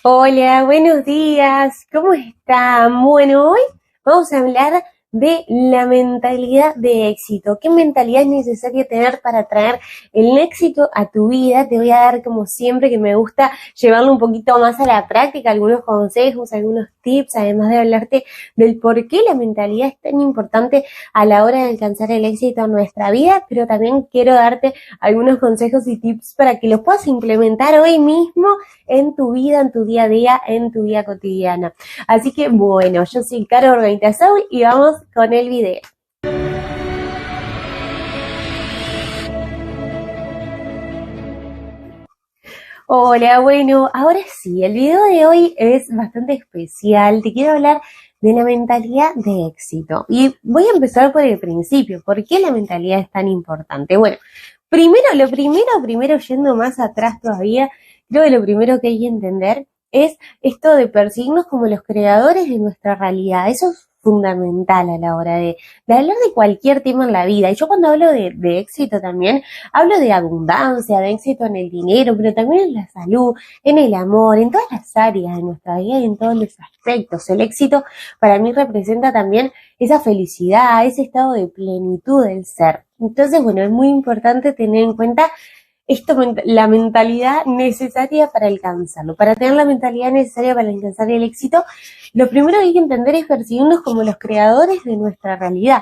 Hola, buenos días, ¿cómo están? Bueno, hoy vamos a hablar de la mentalidad de éxito. ¿Qué mentalidad es necesaria tener para traer el éxito a tu vida? Te voy a dar, como siempre, que me gusta llevarlo un poquito más a la práctica, algunos consejos, algunos tips, además de hablarte del por qué la mentalidad es tan importante a la hora de alcanzar el éxito en nuestra vida, pero también quiero darte algunos consejos y tips para que los puedas implementar hoy mismo en tu vida, en tu día a día, en tu vida cotidiana. Así que bueno, yo soy Caro Organización y vamos con el video. Hola, bueno, ahora sí, el video de hoy es bastante especial. Te quiero hablar de la mentalidad de éxito. Y voy a empezar por el principio. ¿Por qué la mentalidad es tan importante? Bueno, primero, yendo más atrás todavía, creo que lo primero que hay que entender es esto de percibirnos como los creadores de nuestra realidad. Eso es fundamental a la hora de hablar de cualquier tema en la vida. Y yo cuando hablo de éxito también, hablo de abundancia, de éxito en el dinero, pero también en la salud, en el amor, en todas las áreas de nuestra vida y en todos los aspectos. El éxito para mí representa también esa felicidad, ese estado de plenitud del ser. Entonces, bueno, es muy importante tener en cuenta esto, la mentalidad necesaria para alcanzarlo. Para tener la mentalidad necesaria para alcanzar el éxito, lo primero que hay que entender es percibirnos como los creadores de nuestra realidad,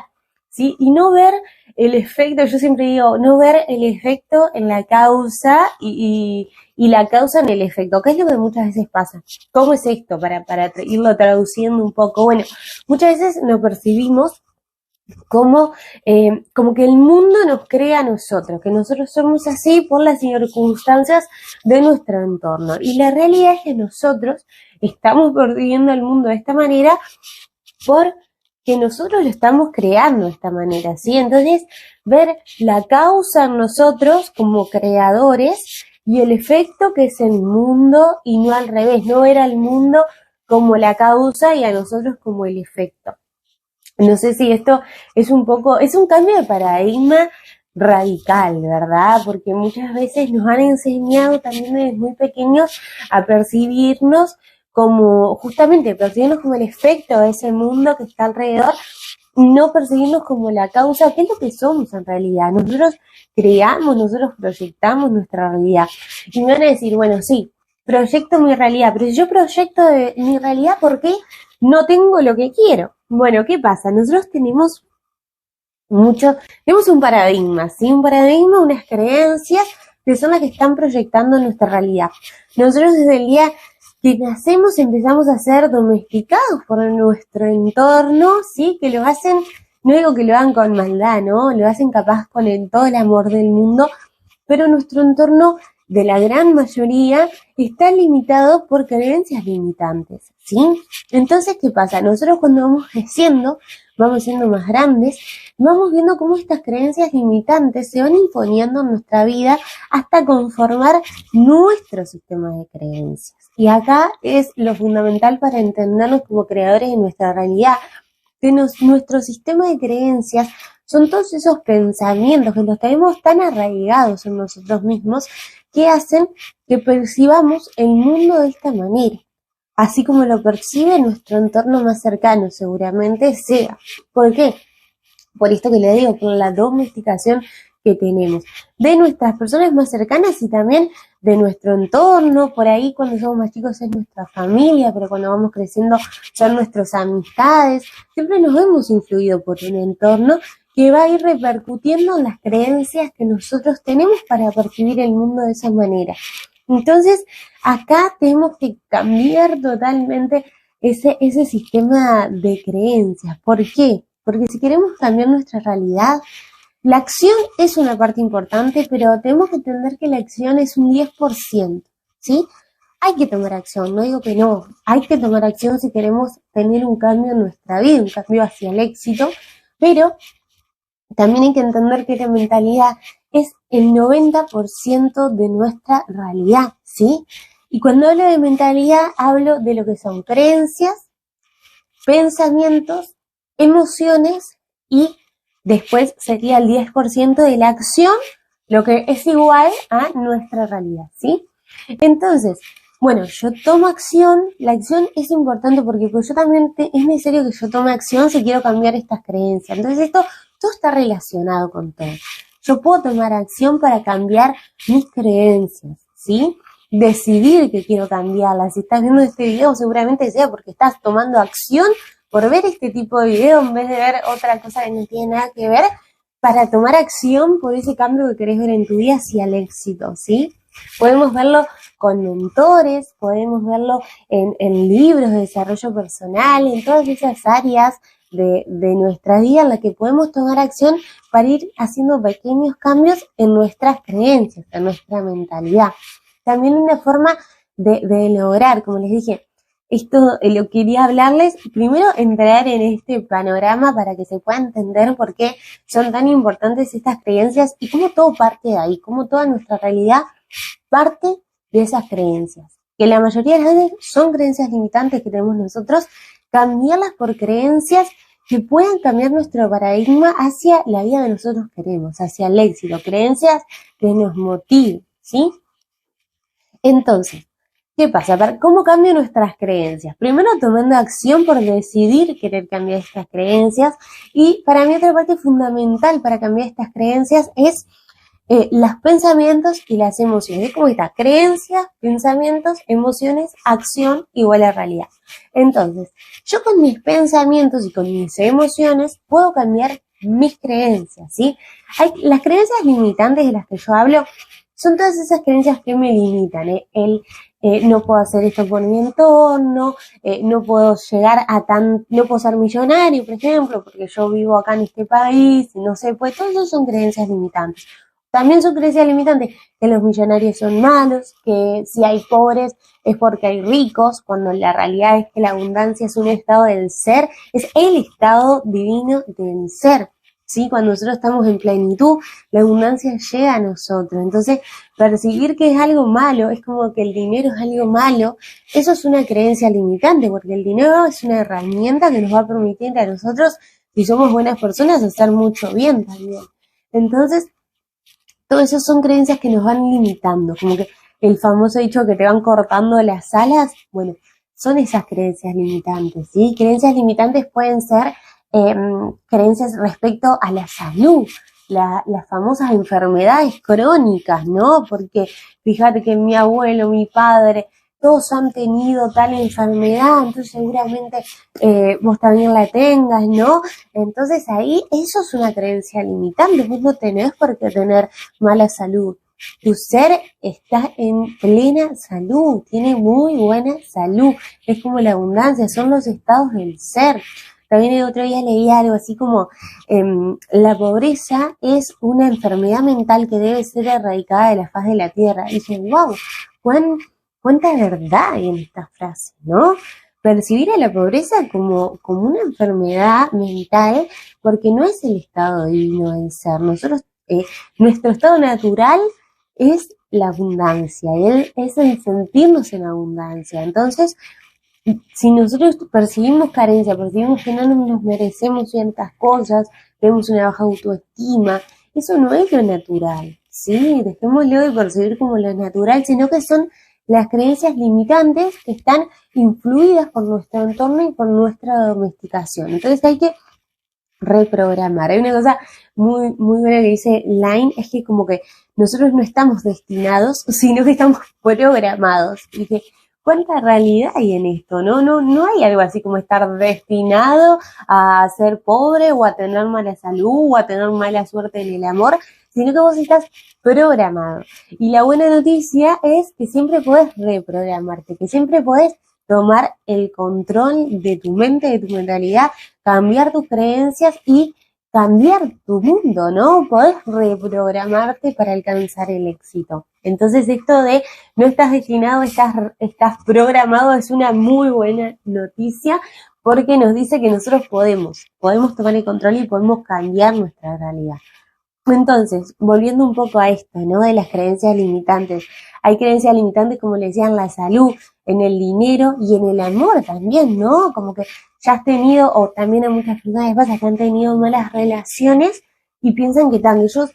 ¿sí? Y no ver el efecto, yo siempre digo, no ver el efecto en la causa y la causa en el efecto. ¿Qué es lo que muchas veces pasa? ¿Cómo es esto? Para irlo traduciendo un poco. Bueno, muchas veces nos percibimos como que el mundo nos crea a nosotros, que nosotros somos así por las circunstancias de nuestro entorno. Y la realidad es que nosotros estamos percibiendo el mundo de esta manera porque nosotros lo estamos creando de esta manera, ¿sí? Entonces, ver la causa en nosotros como creadores y el efecto que es el mundo y no al revés, no ver al mundo como la causa y a nosotros como el efecto. No sé si esto es un cambio de paradigma radical, ¿verdad? Porque muchas veces nos han enseñado también desde muy pequeños a percibirnos percibirnos como el efecto de ese mundo que está alrededor, no percibirnos como la causa, que es lo que somos en realidad. Nosotros creamos, nosotros proyectamos nuestra realidad. Y me van a decir, bueno, sí, proyecto mi realidad, pero si yo proyecto mi realidad, ¿por qué no tengo lo que quiero? Bueno, ¿qué pasa? Nosotros tenemos un paradigma, ¿sí? Un paradigma, unas creencias que son las que están proyectando nuestra realidad. Nosotros desde el día que nacemos empezamos a ser domesticados por nuestro entorno, ¿sí? Que lo hacen, no digo que lo hagan con maldad, ¿no? Lo hacen capaz con todo el amor del mundo, pero nuestro entorno, de la gran mayoría, está limitado por creencias limitantes, ¿sí? Entonces, ¿qué pasa? Nosotros cuando vamos creciendo, vamos siendo más grandes, vamos viendo cómo estas creencias limitantes se van imponiendo en nuestra vida hasta conformar nuestro sistema de creencias. Y acá es lo fundamental para entendernos como creadores de nuestra realidad, que nuestro sistema de creencias son todos esos pensamientos que los tenemos tan arraigados en nosotros mismos que hacen que percibamos el mundo de esta manera, así como lo percibe nuestro entorno más cercano, seguramente sea. ¿Por qué? Por esto que le digo, por la domesticación que tenemos de nuestras personas más cercanas y también de nuestro entorno. Por ahí cuando somos más chicos es nuestra familia, pero cuando vamos creciendo son nuestras amistades. Siempre nos hemos influido por un entorno que va a ir repercutiendo en las creencias que nosotros tenemos para percibir el mundo de esa manera. Entonces, acá tenemos que cambiar totalmente ese sistema de creencias. ¿Por qué? Porque si queremos cambiar nuestra realidad, la acción es una parte importante, pero tenemos que entender que la acción es un 10%, ¿sí? Hay que tomar acción, no digo que no, hay que tomar acción si queremos tener un cambio en nuestra vida, un cambio hacia el éxito, pero también hay que entender que la mentalidad es el 90% de nuestra realidad, ¿sí? Y cuando hablo de mentalidad, hablo de lo que son creencias, pensamientos, emociones y después sería el 10% de la acción, lo que es igual a nuestra realidad, ¿sí? Entonces, Bueno, yo tomo acción, la acción es importante porque pues yo también es necesario que yo tome acción si quiero cambiar estas creencias. Entonces esto todo está relacionado con todo. Yo puedo tomar acción para cambiar mis creencias, ¿sí? Decidir que quiero cambiarlas. Si estás viendo este video seguramente sea porque estás tomando acción por ver este tipo de video en vez de ver otra cosa que no tiene nada que ver, para tomar acción por ese cambio que querés ver en tu vida hacia el éxito, ¿sí? Podemos verlo con mentores, podemos verlo en libros de desarrollo personal, en todas esas áreas de nuestra vida en las que podemos tomar acción para ir haciendo pequeños cambios en nuestras creencias, en nuestra mentalidad. También una forma de lograr, como les dije, esto lo quería hablarles, primero entrar en este panorama para que se pueda entender por qué son tan importantes estas creencias y cómo todo parte de ahí, cómo toda nuestra realidad parte de esas creencias, que la mayoría de las veces son creencias limitantes que tenemos nosotros, cambiarlas por creencias que puedan cambiar nuestro paradigma hacia la vida que nosotros queremos, hacia el éxito, creencias que nos motiven, ¿sí? Entonces, ¿qué pasa? ¿Cómo cambio nuestras creencias? Primero tomando acción por decidir querer cambiar estas creencias y para mí otra parte fundamental para cambiar estas creencias es los pensamientos y las emociones. ¿Cómo está? Creencias, pensamientos, emociones, acción igual a realidad. Entonces, yo con mis pensamientos y con mis emociones puedo cambiar mis creencias, ¿sí? Las creencias limitantes de las que yo hablo son todas esas creencias que me limitan, no puedo hacer esto por mi entorno, no puedo llegar no puedo ser millonario, por ejemplo, porque yo vivo acá en este país, y no sé, pues todo eso son creencias limitantes. También son creencias limitantes que los millonarios son malos, que si hay pobres es porque hay ricos, cuando la realidad es que la abundancia es un estado del ser, es el estado divino del ser. ¿Sí? Cuando nosotros estamos en plenitud, la abundancia llega a nosotros. Entonces, percibir que es algo malo, es como que el dinero es algo malo, eso es una creencia limitante, porque el dinero es una herramienta que nos va a permitir a nosotros, si somos buenas personas, hacer mucho bien también. Entonces, todo eso son creencias que nos van limitando, como que el famoso dicho que te van cortando las alas, bueno, son esas creencias limitantes, ¿sí? Creencias limitantes pueden ser creencias respecto a la salud, las famosas enfermedades crónicas, ¿no? Porque fíjate que mi abuelo, mi padre, todos han tenido tal enfermedad, entonces seguramente vos también la tengas, ¿no? Entonces ahí eso es una creencia limitante, vos no tenés por qué tener mala salud. Tu ser está en plena salud, tiene muy buena salud, es como la abundancia, son los estados del ser. También el otro día leí algo así como la pobreza es una enfermedad mental que debe ser erradicada de la faz de la tierra. Y dije, wow, cuánta verdad hay en esta frase, ¿no? Percibir a la pobreza como una enfermedad mental, porque no es el estado divino del ser. Nosotros, nuestro estado natural es la abundancia, es el sentirnos en abundancia. Entonces, si nosotros percibimos carencia, percibimos que no nos merecemos ciertas cosas, tenemos una baja autoestima, eso no es lo natural, ¿sí? Dejémoslo de percibir como lo natural, sino que son las creencias limitantes que están influidas por nuestro entorno y por nuestra domesticación. Entonces hay que reprogramar. Hay una cosa muy, muy buena que dice Line, es que como que nosotros no estamos destinados, sino que estamos programados. Y que cuánta realidad hay en esto, ¿no? No hay algo así como estar destinado a ser pobre o a tener mala salud o a tener mala suerte en el amor, sino que vos estás programado. Y la buena noticia es que siempre podés reprogramarte, que siempre podés tomar el control de tu mente, de tu mentalidad, cambiar tus creencias y cambiar tu mundo, ¿no? Podés reprogramarte para alcanzar el éxito. Entonces esto de no estás destinado, estás programado es una muy buena noticia porque nos dice que nosotros podemos tomar el control y podemos cambiar nuestra realidad. Entonces, volviendo un poco a esto, ¿no? De las creencias limitantes. Hay creencias limitantes, como le decía, en la salud, en el dinero y en el amor también, ¿no? Como que ya has tenido, o también a muchas personas pasa que han tenido malas relaciones y piensan que ellos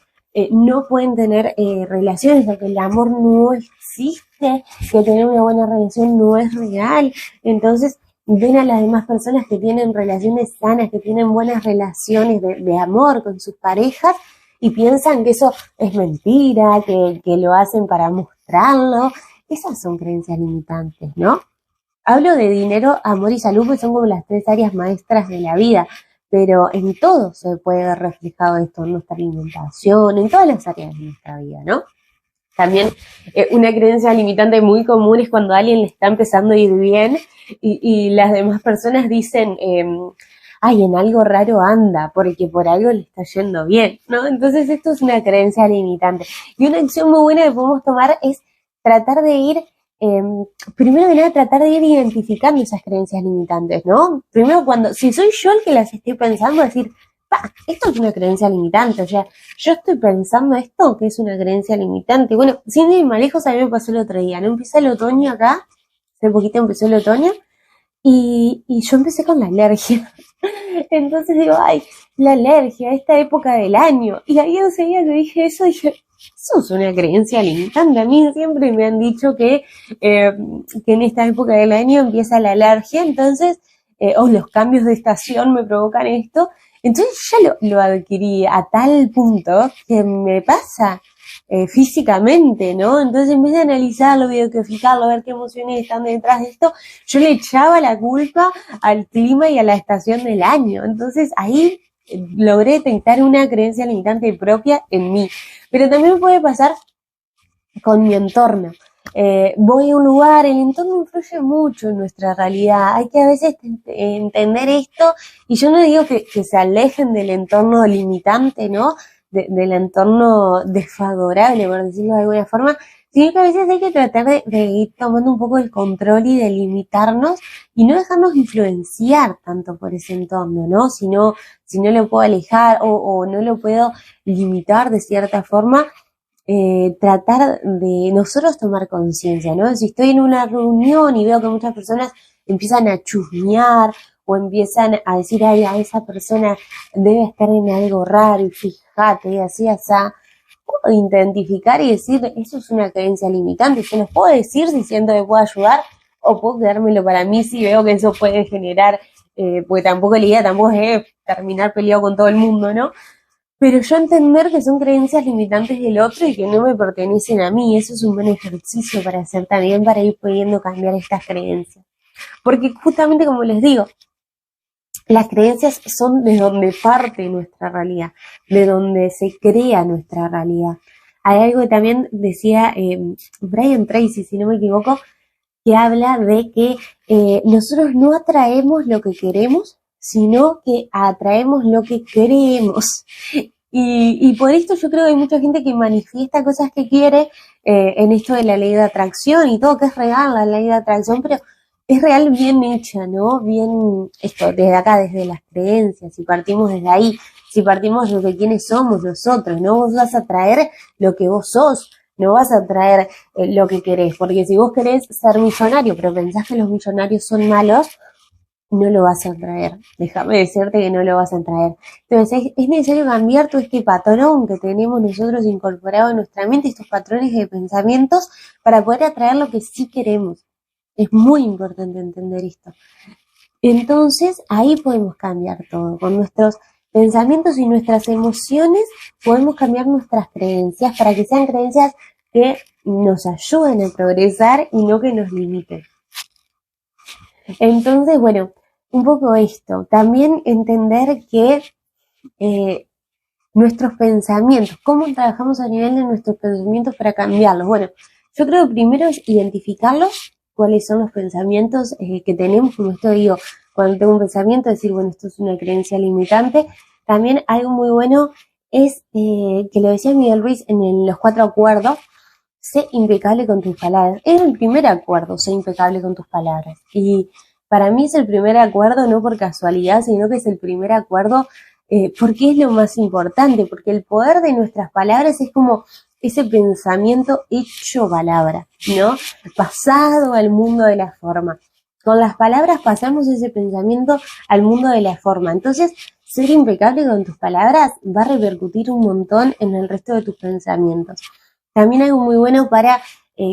no pueden tener relaciones, o que el amor no existe existe, que tener una buena relación no es real. Entonces ven a las demás personas que tienen relaciones sanas, que tienen buenas relaciones de amor con sus parejas y piensan que eso es mentira, que lo hacen para mostrarlo. Esas son creencias limitantes, ¿no? Hablo de dinero, amor y salud, porque son como las 3 áreas maestras de la vida, pero en todo se puede ver reflejado esto, en nuestra alimentación, en todas las áreas de nuestra vida, ¿no? También una creencia limitante muy común es cuando a alguien le está empezando a ir bien y las demás personas dicen, ay, en algo raro anda, porque por algo le está yendo bien, ¿no? Entonces esto es una creencia limitante. Y una acción muy buena que podemos tomar es tratar de ir, primero que nada, tratar de ir identificando esas creencias limitantes, ¿no? Primero si soy yo el que las estoy pensando, decir, esto es una creencia limitante, o sea, yo estoy pensando esto que es una creencia limitante. Bueno, sin ir más lejos, a mí me pasó el otro día, ¿no? Empieza el otoño acá, hace poquito empezó el otoño, y yo empecé con la alergia. Entonces digo, ay, la alergia, esta época del año. Y ahí enseguida que dije, eso es una creencia limitante. A mí siempre me han dicho que en esta época del año empieza la alergia, entonces, o los cambios de estación me provocan esto. Entonces ya lo adquirí a tal punto que me pasa físicamente, ¿no? Entonces en vez de analizarlo, videograficarlo, ver qué emociones están detrás de esto, yo le echaba la culpa al clima y a la estación del año. Entonces ahí logré detectar una creencia limitante propia en mí. Pero también puede pasar con mi entorno. Voy a un lugar, el entorno influye mucho en nuestra realidad. Hay que a veces entender esto, y yo no digo que se alejen del entorno limitante, ¿no? Del entorno desfavorable, por decirlo de alguna forma, sino que a veces hay que tratar de ir tomando un poco el control y de limitarnos y no dejarnos influenciar tanto por ese entorno, ¿no? Si no lo puedo alejar o no lo puedo limitar de cierta forma, tratar de nosotros tomar conciencia, ¿no? Si estoy en una reunión y veo que muchas personas empiezan a chusmear o empiezan a decir, ay, a esa persona debe estar en algo raro y fíjate, así, puedo identificar y decir, eso es una creencia limitante, yo los puedo decir si siento que puedo ayudar o puedo quedármelo para mí si veo que eso puede generar, porque tampoco la idea tampoco es terminar peleado con todo el mundo, ¿no? Pero yo entender que son creencias limitantes del otro y que no me pertenecen a mí, eso es un buen ejercicio para hacer también, para ir pudiendo cambiar estas creencias. Porque justamente como les digo, las creencias son de donde parte nuestra realidad, de donde se crea nuestra realidad. Hay algo que también decía Brian Tracy, si no me equivoco, que habla de que nosotros no atraemos lo que queremos, sino que atraemos lo que creemos. Y por esto yo creo que hay mucha gente que manifiesta cosas que quiere en esto de la ley de atracción y todo, que es real la ley de atracción, pero es real bien hecha, ¿no? Bien, esto, desde acá, desde las creencias, si partimos desde ahí, si partimos de quiénes somos nosotros, ¿no? Vos vas a traer lo que vos sos, no vas a traer lo que querés, porque si vos querés ser millonario, pero pensás que los millonarios son malos, no lo vas a traer. Déjame decirte que no lo vas a traer. Entonces es necesario cambiar todo este patrón que tenemos nosotros incorporado en nuestra mente, estos patrones de pensamientos, para poder atraer lo que sí queremos. Es muy importante entender esto. Entonces ahí podemos cambiar todo. Con nuestros pensamientos y nuestras emociones podemos cambiar nuestras creencias para que sean creencias que nos ayuden a progresar y no que nos limiten. Entonces, bueno, un poco esto. También entender que nuestros pensamientos, cómo trabajamos a nivel de nuestros pensamientos para cambiarlos. Bueno, yo creo que primero es identificarlos, cuáles son los pensamientos que tenemos, como esto digo, cuando tengo un pensamiento, decir, bueno, esto es una creencia limitante. También algo muy bueno es, que lo decía Miguel Ruiz en los 4 acuerdos, sé impecable con tus palabras. Es el primer acuerdo, sé impecable con tus palabras. Y para mí es el primer acuerdo no por casualidad, sino que es el primer acuerdo porque es lo más importante, porque el poder de nuestras palabras es como ese pensamiento hecho palabra, ¿no? Pasado al mundo de la forma. Con las palabras pasamos ese pensamiento al mundo de la forma. Entonces, ser impecable con tus palabras va a repercutir un montón en el resto de tus pensamientos. También algo muy bueno para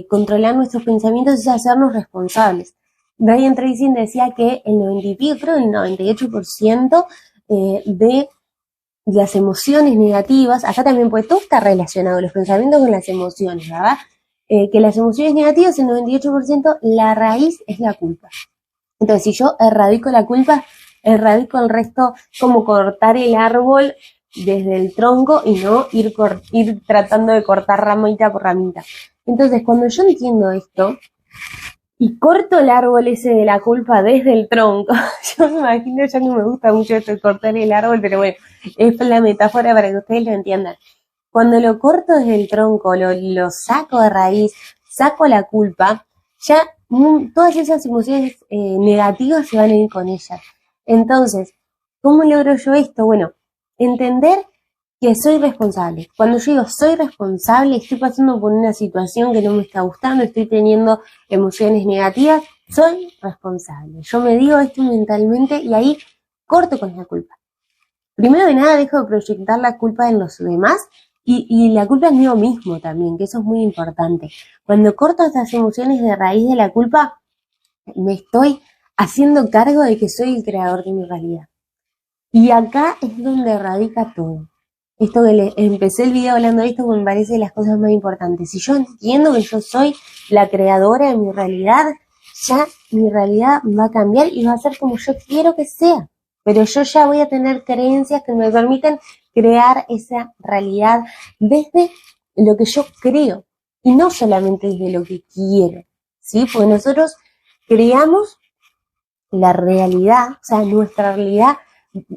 controlar nuestros pensamientos es hacernos responsables. Brian Tracy decía que el 90 y pico, creo el 98% de las emociones negativas, acá también pues todo está relacionado, los pensamientos con las emociones, ¿verdad? Que las emociones negativas, el 98%, la raíz es la culpa. Entonces, si yo erradico la culpa, erradico el resto, como cortar el árbol desde el tronco y no ir tratando de cortar ramita por ramita. Entonces, cuando yo entiendo esto y corto el árbol ese de la culpa desde el tronco, yo me imagino, ya no me gusta mucho esto de cortar el árbol, pero bueno, es la metáfora para que ustedes lo entiendan. Cuando lo corto desde el tronco, lo saco de raíz, saco la culpa, ya todas esas emociones negativas se van a ir con ellas. Entonces, ¿cómo logro yo esto? Bueno, entender que soy responsable. Cuando yo digo soy responsable, estoy pasando por una situación que no me está gustando, estoy teniendo emociones negativas, soy responsable. Yo me digo esto mentalmente y ahí corto con la culpa. Primero de nada dejo de proyectar la culpa en los demás y la culpa es mío mismo también, que eso es muy importante. Cuando corto estas emociones de raíz de la culpa, me estoy haciendo cargo de que soy el creador de mi realidad. Y acá es donde radica todo. Esto que empecé el video hablando de esto me parece de las cosas más importantes. Si yo entiendo que yo soy la creadora de mi realidad, ya mi realidad va a cambiar y va a ser como yo quiero que sea. Pero yo ya voy a tener creencias que me permiten crear esa realidad desde lo que yo creo y no solamente desde lo que quiero, ¿sí? Porque nosotros creamos la realidad, o sea, nuestra realidad,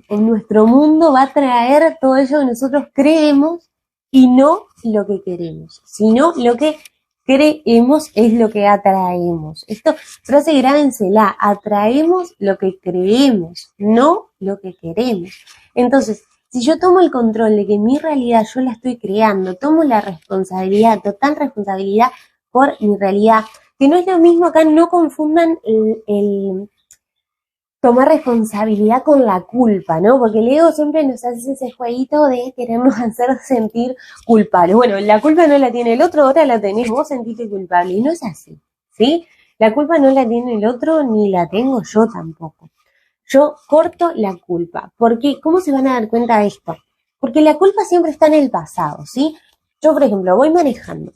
en nuestro mundo va a traer todo eso que nosotros creemos y no lo que queremos, sino lo que creemos es lo que atraemos. Esto, frase grábensela, atraemos lo que creemos, no lo que queremos. Entonces, si yo tomo el control de que mi realidad yo la estoy creando, tomo la responsabilidad, total responsabilidad por mi realidad, que no es lo mismo acá, no confundan el tomar responsabilidad con la culpa, ¿no? Porque el ego siempre nos hace ese jueguito de querernos hacer sentir culpables. Bueno, la culpa no la tiene el otro, ahora la tenés vos, sentite culpable. Y no es así, ¿sí? La culpa no la tiene el otro, ni la tengo yo tampoco. Yo corto la culpa. ¿Por qué? ¿Cómo se van a dar cuenta de esto? Porque la culpa siempre está en el pasado, ¿sí? Yo, por ejemplo, voy manejando,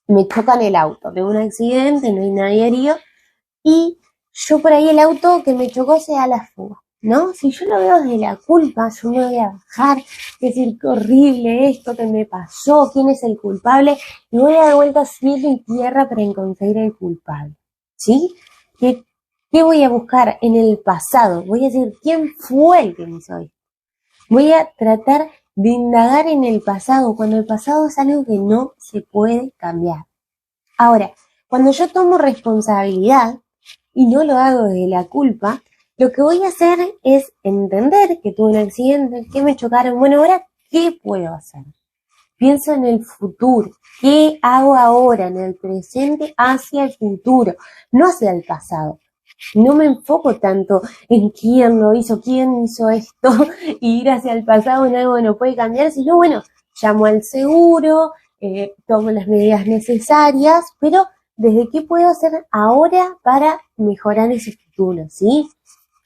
me chocan el auto, tengo un accidente, no hay nadie herido, y yo por ahí el auto que me chocó se da la fuga, ¿no? Si yo lo veo desde la culpa, yo me voy a bajar, decir qué horrible esto que me pasó, quién es el culpable, y voy a dar vueltas cielo y tierra para encontrar el culpable, ¿sí? ¿Qué voy a buscar en el pasado? Voy a decir, ¿quién fue el que me hizo esto? Voy a tratar de indagar en el pasado, cuando el pasado es algo que no se puede cambiar. Ahora, cuando yo tomo responsabilidad y no lo hago de la culpa, lo que voy a hacer es entender que tuve un accidente, que me chocaron. Bueno, ahora, ¿qué puedo hacer? Pienso en el futuro. ¿Qué hago ahora en el presente hacia el futuro? No hacia el pasado. No me enfoco tanto en quién lo hizo, quién hizo esto, y ir hacia el pasado en algo que no puede cambiar, sino, bueno, llamo al seguro, tomo las medidas necesarias, pero ¿desde qué puedo hacer ahora para mejorar ese futuro? ¿Sí?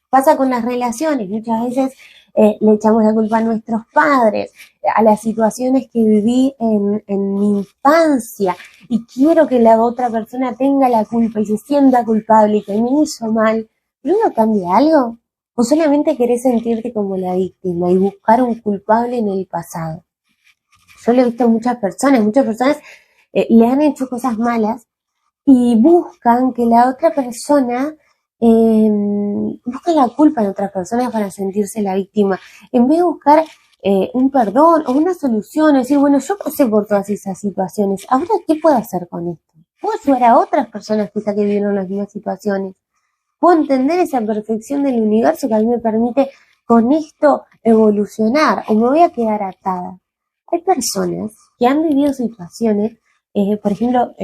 Pasa con las relaciones, muchas veces le echamos la culpa a nuestros padres, a las situaciones que viví en mi infancia, y quiero que la otra persona tenga la culpa y se sienta culpable y que me hizo mal. ¿Pero no cambia algo? ¿O solamente querés sentirte como la víctima y buscar un culpable en el pasado? Yo lo he visto a muchas personas le han hecho cosas malas y buscan que la otra persona, buscan la culpa en otras personas para sentirse la víctima, en vez de buscar un perdón o una solución, decir, bueno, yo pasé por todas esas situaciones, ahora, ¿qué puedo hacer con esto? ¿Puedo ayudar a otras personas quizá que vivieron las mismas situaciones? ¿Puedo entender esa perfección del universo que a mí me permite con esto evolucionar o me voy a quedar atada? Hay personas que han vivido situaciones, por ejemplo,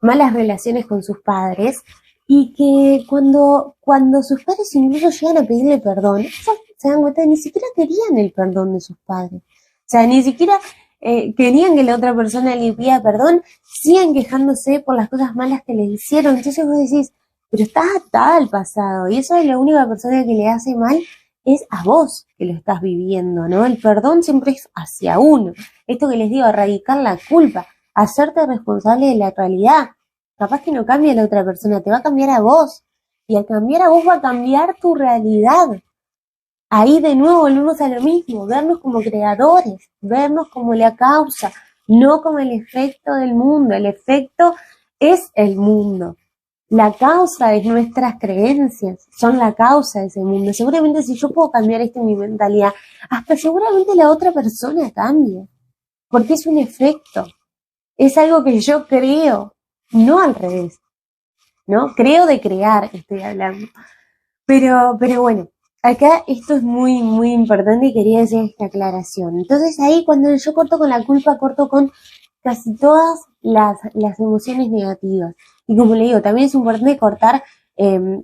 malas relaciones con sus padres, y que cuando sus padres incluso llegan a pedirle perdón, ellos se dan cuenta que ni siquiera querían el perdón de sus padres. O sea, ni siquiera querían que la otra persona le pida perdón, siguen quejándose por las cosas malas que les hicieron. Entonces vos decís, pero estás atada al pasado y eso es la única persona que le hace mal es a vos que lo estás viviendo, ¿no? El perdón siempre es hacia uno. Esto que les digo, erradicar la culpa, hacerte responsable de la realidad. Capaz que no cambia a la otra persona, te va a cambiar a vos. Y al cambiar a vos va a cambiar tu realidad. Ahí de nuevo volvemos a lo mismo, vernos como creadores, vernos como la causa, no como el efecto del mundo. El efecto es el mundo. La causa es nuestras creencias, son la causa de ese mundo. Seguramente si yo puedo cambiar esto en mi mentalidad, hasta seguramente la otra persona cambie, porque es un efecto, es algo que yo creo, no al revés, ¿no? Creo de crear, estoy hablando. Pero bueno, acá esto es muy, muy importante y quería hacer esta aclaración. Entonces ahí cuando yo corto con la culpa, corto con casi todas las emociones negativas. Y como le digo, también es importante cortar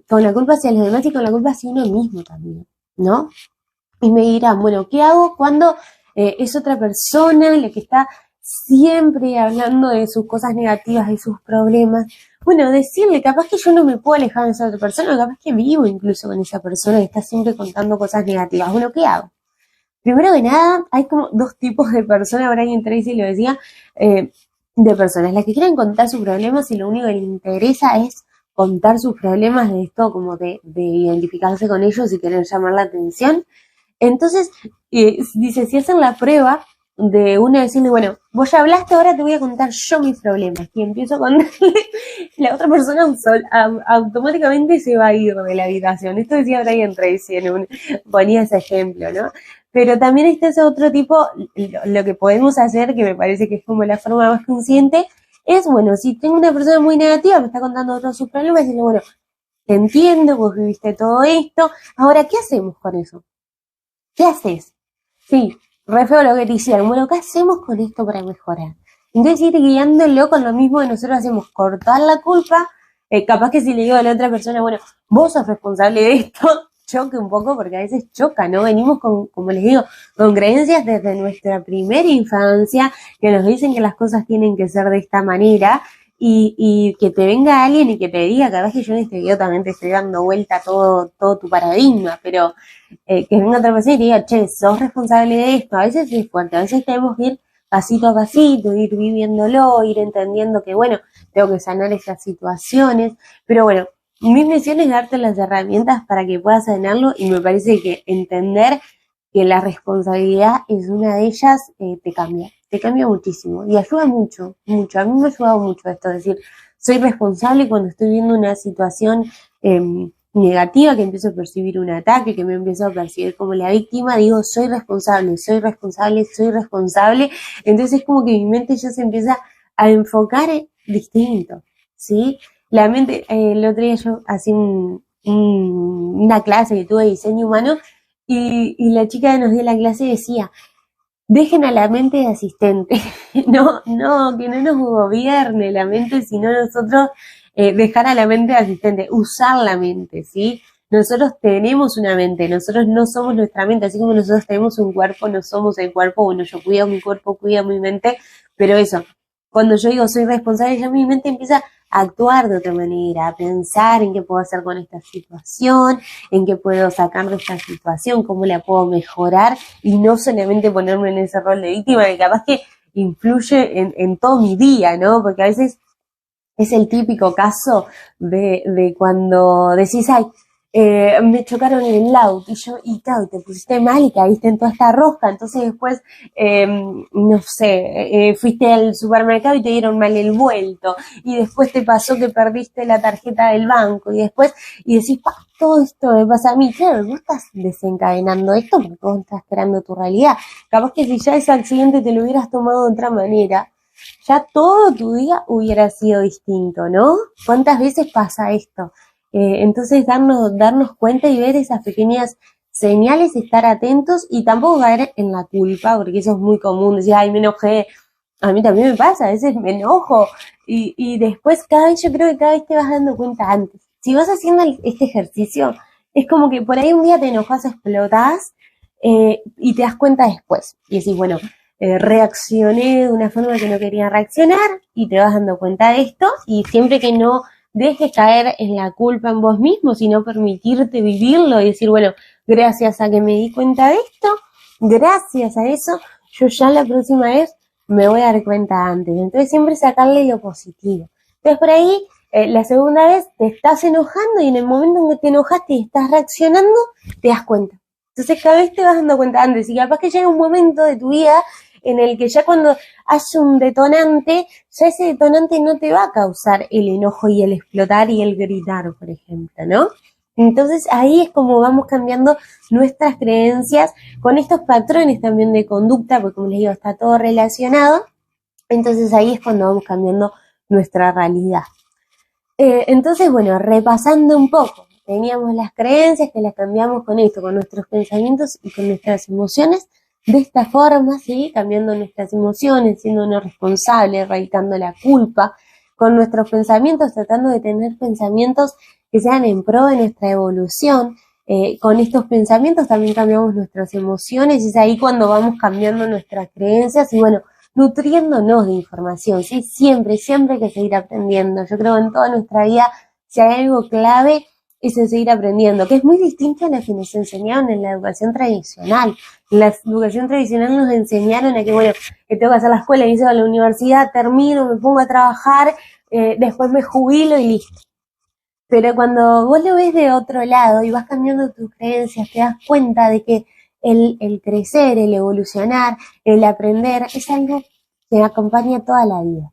con la culpa hacia los demás y con la culpa hacia uno mismo también, ¿no? Y me dirán, bueno, ¿qué hago cuando es otra persona la que está siempre hablando de sus cosas negativas y sus problemas? Bueno, decirle, capaz que yo no me puedo alejar de esa otra persona, capaz que vivo incluso con esa persona que está siempre contando cosas negativas. Bueno, ¿qué hago? Primero que nada, hay como dos tipos de personas, Brian Tracy lo decía, de personas. Las que quieren contar sus problemas y lo único que les interesa es contar sus problemas de esto, como de identificarse con ellos y querer llamar la atención. Entonces, dice, si hacen la prueba de una decirle, bueno, vos ya hablaste, ahora te voy a contar yo mis problemas. Y empiezo a contarle, la otra persona automáticamente se va a ir de la habitación. Esto decía Brian Tracy, ponía ese ejemplo, ¿no? Pero también está ese otro tipo, lo que podemos hacer, que me parece que es como la forma más consciente, es, bueno, si tengo una persona muy negativa, me está contando todos sus problemas, decirle, bueno, te entiendo, vos viviste todo esto, ahora, ¿qué hacemos con eso? ¿Qué haces? Sí, re feo lo que te hicieron. Bueno, ¿qué hacemos con esto para mejorar? Entonces ir guiándolo con lo mismo que nosotros hacemos, cortar la culpa. Capaz que si le digo a la otra persona, bueno, vos sos responsable de esto, choque un poco porque a veces choca, ¿no? Venimos con, como les digo, con creencias desde nuestra primera infancia que nos dicen que las cosas tienen que ser de esta manera. Y que te venga alguien y que te diga, cada vez que yo en este video también te estoy dando vuelta todo tu paradigma, pero que venga otra persona y te diga, che, sos responsable de esto. A veces es fuerte, a veces tenemos que ir pasito a pasito, ir viviéndolo, ir entendiendo que, bueno, tengo que sanar esas situaciones, pero bueno, mi misión es darte las herramientas para que puedas sanarlo y me parece que entender que la responsabilidad es una de ellas, te cambia muchísimo y ayuda mucho, mucho. A mí me ha ayudado mucho esto, es decir, soy responsable cuando estoy viendo una situación negativa, que empiezo a percibir un ataque, que me empiezo a percibir como la víctima, digo, soy responsable, soy responsable, soy responsable. Entonces es como que mi mente ya se empieza a enfocar distinto, ¿sí? La mente, el otro día yo hacía una clase que tuve de diseño humano y la chica que nos dio la clase decía, dejen a la mente de asistente, no, que no nos gobierne la mente, sino nosotros dejar a la mente de asistente, usar la mente, ¿sí? Nosotros tenemos una mente, nosotros no somos nuestra mente, así como nosotros tenemos un cuerpo, no somos el cuerpo, bueno, yo cuido mi cuerpo, cuido mi mente, pero eso, cuando yo digo soy responsable, ya mi mente empieza a actuar de otra manera, a pensar en qué puedo hacer con esta situación, en qué puedo sacar de esta situación, cómo la puedo mejorar y no solamente ponerme en ese rol de víctima que capaz que influye en todo mi día, ¿no? Porque a veces es el típico caso de cuando decís, ay, me chocaron en el auto y claro, te pusiste mal y caíste en toda esta rosca, entonces después, no sé, fuiste al supermercado y te dieron mal el vuelto, y después te pasó que perdiste la tarjeta del banco, y después, y decís, todo esto me pasa a mí, claro, no estás desencadenando esto porque vos estás creando tu realidad, capaz que si ya ese accidente te lo hubieras tomado de otra manera, ya todo tu día hubiera sido distinto, ¿no? ¿Cuántas veces pasa esto? Entonces darnos cuenta y ver esas pequeñas señales, estar atentos y tampoco caer en la culpa, porque eso es muy común, decir, ay, me enojé, a mí también me pasa, a veces me enojo y después yo creo que cada vez te vas dando cuenta antes. Si vas haciendo este ejercicio, es como que por ahí un día te enojas, explotás y te das cuenta después y decís, bueno, reaccioné de una forma que no quería reaccionar, y te vas dando cuenta de esto, y siempre que no dejes caer en la culpa en vos mismo, sino permitirte vivirlo y decir, bueno, gracias a que me di cuenta de esto, gracias a eso, yo ya la próxima vez me voy a dar cuenta antes. Entonces siempre sacarle lo positivo. Entonces por ahí, la segunda vez te estás enojando, y en el momento en que te enojaste y estás reaccionando, te das cuenta. Entonces cada vez te vas dando cuenta antes, y capaz que llega un momento de tu vida en el que ya cuando hace un detonante, ya ese detonante no te va a causar el enojo y el explotar y el gritar, por ejemplo, ¿no? Entonces ahí es como vamos cambiando nuestras creencias con estos patrones también de conducta, porque como les digo, está todo relacionado. Entonces ahí es cuando vamos cambiando nuestra realidad. Entonces, bueno, repasando un poco, teníamos las creencias que las cambiamos con esto, con nuestros pensamientos y con nuestras emociones. De esta forma, ¿sí? Cambiando nuestras emociones, siéndonos responsables, erradicando la culpa, con nuestros pensamientos, tratando de tener pensamientos que sean en pro de nuestra evolución. Con estos pensamientos también cambiamos nuestras emociones, y es ahí cuando vamos cambiando nuestras creencias y, bueno, nutriéndonos de información, ¿sí? Siempre, siempre hay que seguir aprendiendo. Yo creo que en toda nuestra vida, si hay algo clave, es el seguir aprendiendo, que es muy distinto a lo que nos enseñaron en la educación tradicional. En la educación tradicional nos enseñaron a que, bueno, que tengo que hacer la escuela, inicio a la universidad, termino, me pongo a trabajar, después me jubilo y listo. Pero cuando vos lo ves de otro lado y vas cambiando tus creencias, te das cuenta de que el crecer, el evolucionar, el aprender, es algo que acompaña toda la vida.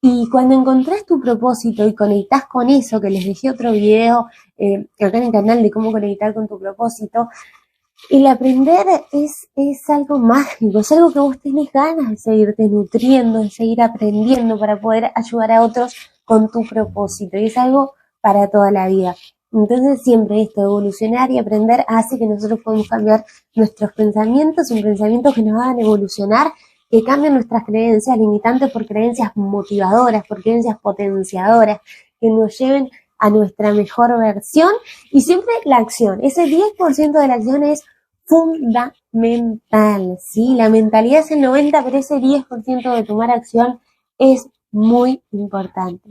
Y cuando encontrás tu propósito y conectás con eso, que les dejé otro video acá en el canal de cómo conectar con tu propósito, el aprender es algo mágico, es algo que vos tenés ganas de seguirte nutriendo, de seguir aprendiendo para poder ayudar a otros con tu propósito, y es algo para toda la vida. Entonces siempre esto, evolucionar y aprender, hace que nosotros podamos cambiar nuestros pensamientos, un pensamiento que nos hagan evolucionar, que cambien nuestras creencias limitantes por creencias motivadoras, por creencias potenciadoras, que nos lleven a nuestra mejor versión. Y siempre la acción, ese 10% de la acción es fundamental, ¿sí? La mentalidad es el 90%, pero ese 10% de tomar acción es muy importante,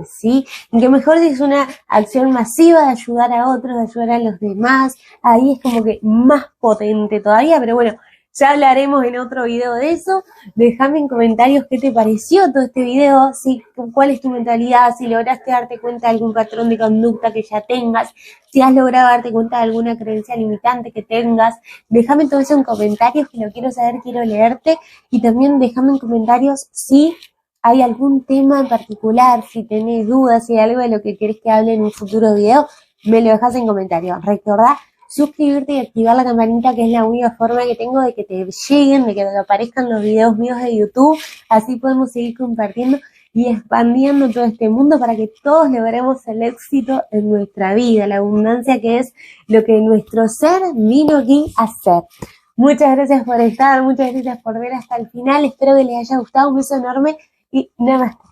¿sí? Y que mejor si es una acción masiva de ayudar a otros, de ayudar a los demás, ahí es como que más potente todavía, pero bueno, ya hablaremos en otro video de eso. Déjame en comentarios qué te pareció todo este video, ¿sí? Cuál es tu mentalidad, si lograste darte cuenta de algún patrón de conducta que ya tengas, si has logrado darte cuenta de alguna creencia limitante que tengas. Déjame todo eso en comentarios, que lo quiero saber, quiero leerte. Y también déjame en comentarios si hay algún tema en particular, si tenés dudas, si hay algo de lo que querés que hable en un futuro video, me lo dejas en comentarios. Recordá suscribirte y activar la campanita, que es la única forma que tengo de que te lleguen, de que te aparezcan los videos míos de YouTube. Así podemos seguir compartiendo y expandiendo todo este mundo para que todos logremos el éxito en nuestra vida, la abundancia, que es lo que nuestro ser vino aquí a hacer. Muchas gracias por estar, muchas gracias por ver hasta el final. Espero que les haya gustado. Un beso enorme y namaste.